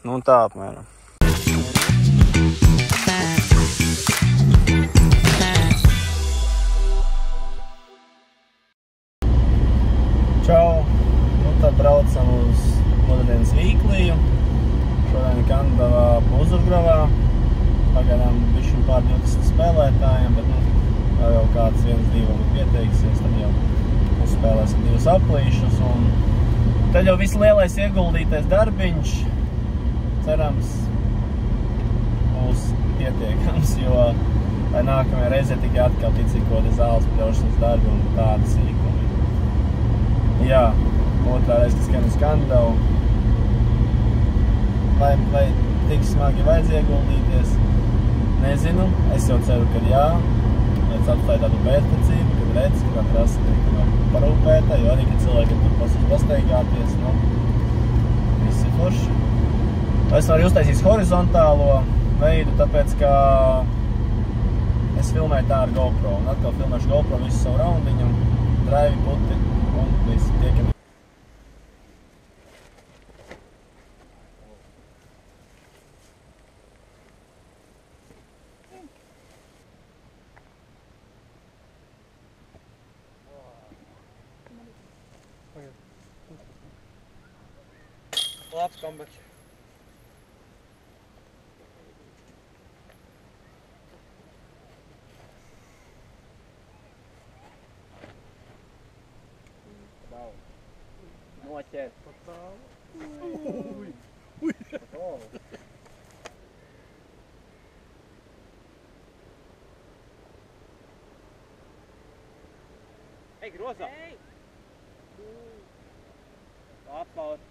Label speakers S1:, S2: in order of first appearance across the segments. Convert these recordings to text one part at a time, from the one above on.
S1: Nu tā apmēram. Čau! Nu tad braucam uz otrdienas Vīkliju. Šodien Kandavā Uzurgravā. Pagaidām bišķiņ pār 20 spēlētājiem, bet nu jau kāds 1-2 pieteiksies, tad jau uzspēlēsim 2 aplīšus. Un tad jau viss lielais ieguldītais darbiņš, cerams, būs pietiekams, jo vai nākamajā reizē tikai atkal ticīkoti zāles pļaušanas darbi un tādi sīkumi. Jā, otrā reize, kas skan uz Kandavu. Vai tik smagi vajadz ieguldīties? Nezinu, es jau ceru, ka jā. Līdz atstāja tādu pēctecību, kad redz, ka trasa tiek parūpēta, jo arī, kad cilvēkiem tur pasūs pasteigāties, nu, viss ir forši. Es varu uztaisīt horizontālo veidu, tāpēc, ka es filmēju tā ar GoPro, un atkal filmēšu GoPro visu savu raundiņu, draivi, puti, un viss tiekam.
S2: Labs kombačs. Noķēr. Ui! Ej, grozā! Atlaut!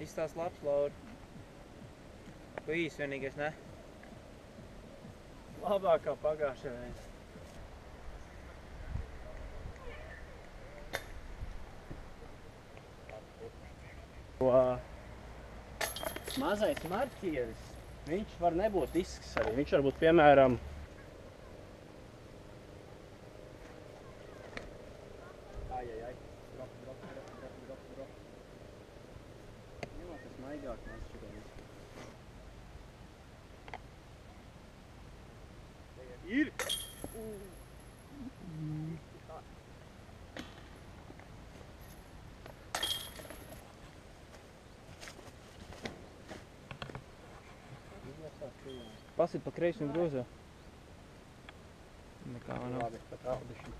S2: Izstās labs, Laura. Tu īsi vienīgais, ne?
S1: Labākā pagājušajā reize. Mazais marķieris, viņš var nebūt disks arī. Viņš var būt, piemēram, maigāk mēs šodien. Ir!
S2: Pasit pa kreisi un grozā. Nekā man nav.
S1: Labi, pat audiši.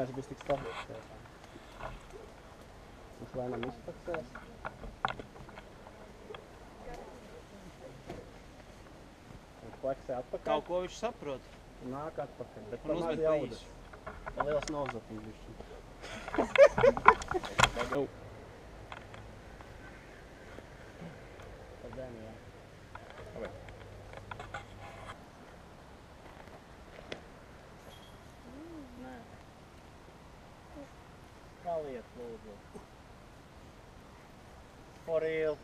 S1: Es būs tik stāvīgs. Viņš lēnām izpaksēs. Pleksē atpakaļ.
S2: Kaut ko viņš saprot.
S1: Nāk atpakaļ, bet
S2: Un
S1: par maz
S2: uzmet
S1: jaudas. Pa liels nozatiņš bišķiņ. Pa zemi, jā. Labi. Nē. Paliet, lūdzu. For real.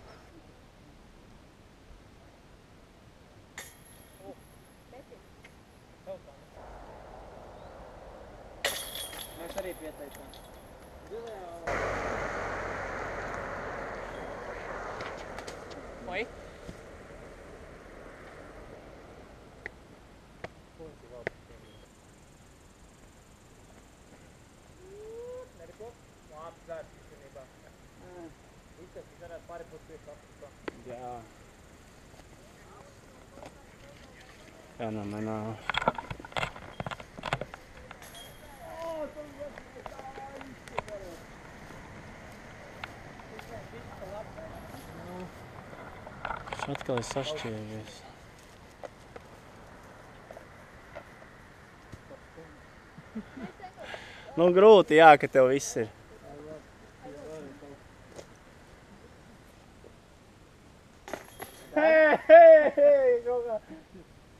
S2: Mēs arī pieteicām. Oi? Neriko? Labs darbs īstenībā. Izskatās, ka varētu pāripot pie apstākā.
S1: Jā. Fenomenāli. Viņš atkal ir sašķēries. Nu, grūti, jā, ka tev viss ir. Hei, kaut kā.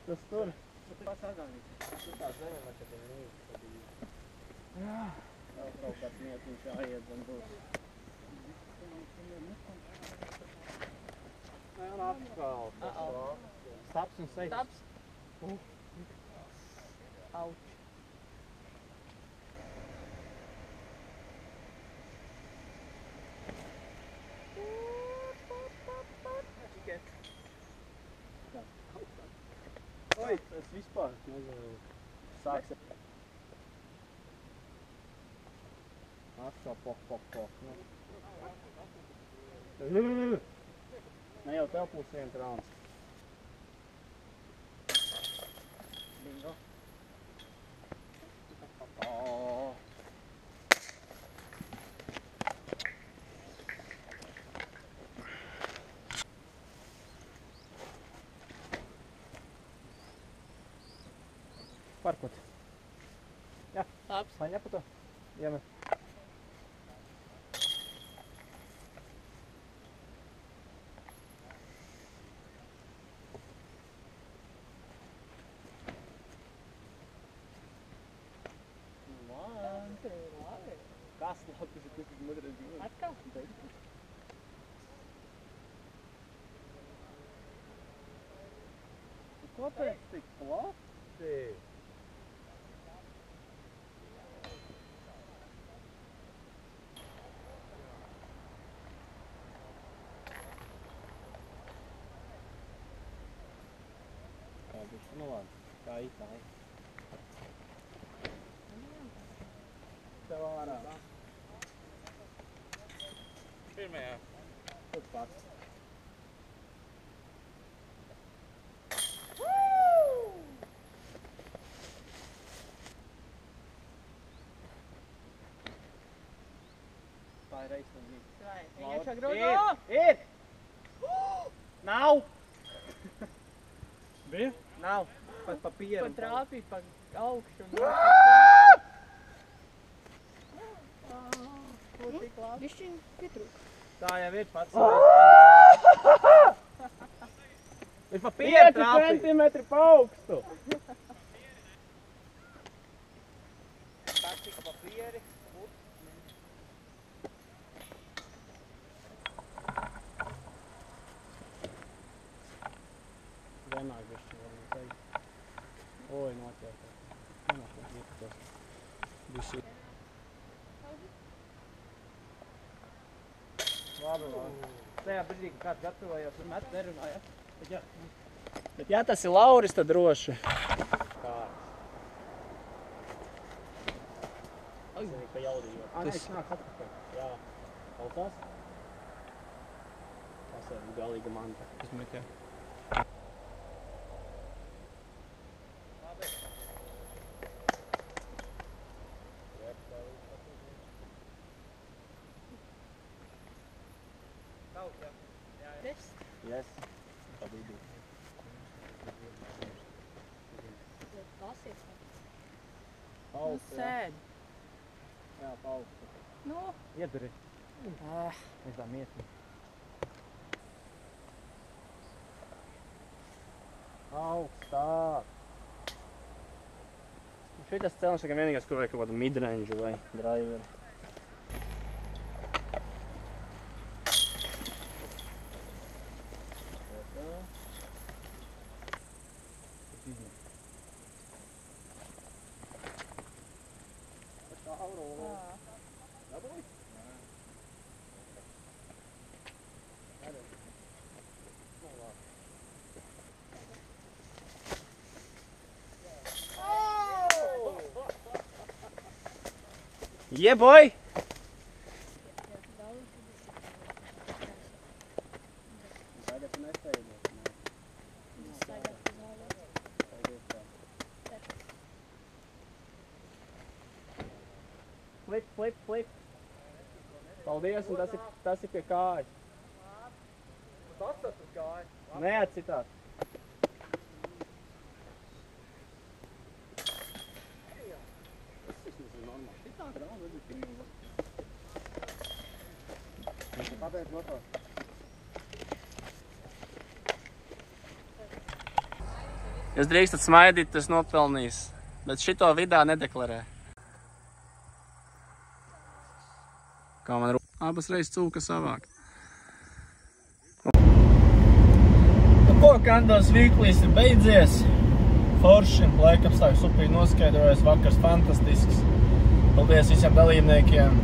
S1: Tas Vēl kaut kāds mietiņš jāiet un būs. Nē, un apskal. Staps un seiks.
S2: Staps. Auč.
S1: Oi, es vispār nezinu. Sāks. Atkal pok. Ne jau tev plus 1 rauns. Bingo. Parkot. Jā,
S2: Labs.
S1: paņem pa to. Iemet.
S2: Labi.
S1: Kas labi, tas ir tik mudrais dzīvības?
S2: Atkal?
S1: Ko pēc tik plati? Kā bišķi, nu labi, kā itā. Tev ārā.
S2: Pirmajā.
S1: Tur pats. Tā ir reizes.
S2: Vai, vienkārši grūti.
S1: Ir! Nav!
S2: Bija?
S1: Nav. Pat papīru.
S2: Pa trāpīt pa augšu. Ko tik labi?
S3: Bišķiņ pietrūk.
S1: Tā jau ir pats. Ir papīru trāpīt. 5 centimetri pa augstu. Tā tika papīri. Vienāk bišķi varbūt teikt. Oi, noķēta. Vienāk iepatos. Bišķi. Labi. Tajā brīdī, kad kāds gatavojās, un met nerunāja. Bet ja tas ir Lauris, tad droši. Kāds. Zini, ka jaudījo. Tas nāk atpakaļ. Jā. Paltās? Tas ir galīga manta.
S2: Uzmetjā.
S1: Yes. Padīdī.
S3: Lasies.
S1: Augstu, jā.
S2: Sēd.
S1: Jā, augstu.
S2: Nu.
S1: Iedari. Es tā mietni. Augstāk. Šitas celns ir vienīgais, kur vajag kaut kādu midrange vai driveri. Yeah, boy! Flip, flip, flip. Paldies, un tas ir pie kājas.
S2: Tas tas uz kāja.
S1: Neatcitāt. Kāpēc gotavs? Jūs drīkstat smaidīt, tas nopelnīs, bet šito vidā nedeklarē. Kā man abas reizes cūka savāk. Nu ko, Kandos Vīklīs ir beidzies. Forši, laikapstākļi supīgi noskaidrojas, vakars fantastisks. Paldies visiem dalībniekiem.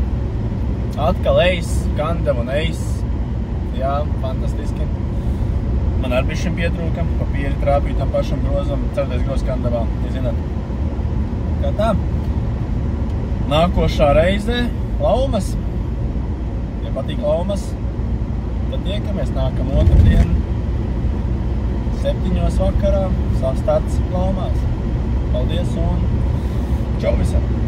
S1: Atkal eis, Kandava un eis. Jā, fantastiski. Man ar bišķim pietrūka, papīri trāpīja tam pašam grozam, ceturtais groz Kandavā, ja zināt. Kā tā? Nākošā reize Laumas. Ja patīk Laumas, tad tiekamies nākam otrdien 7 vakarā sastarts Laumās. Paldies un čau visam!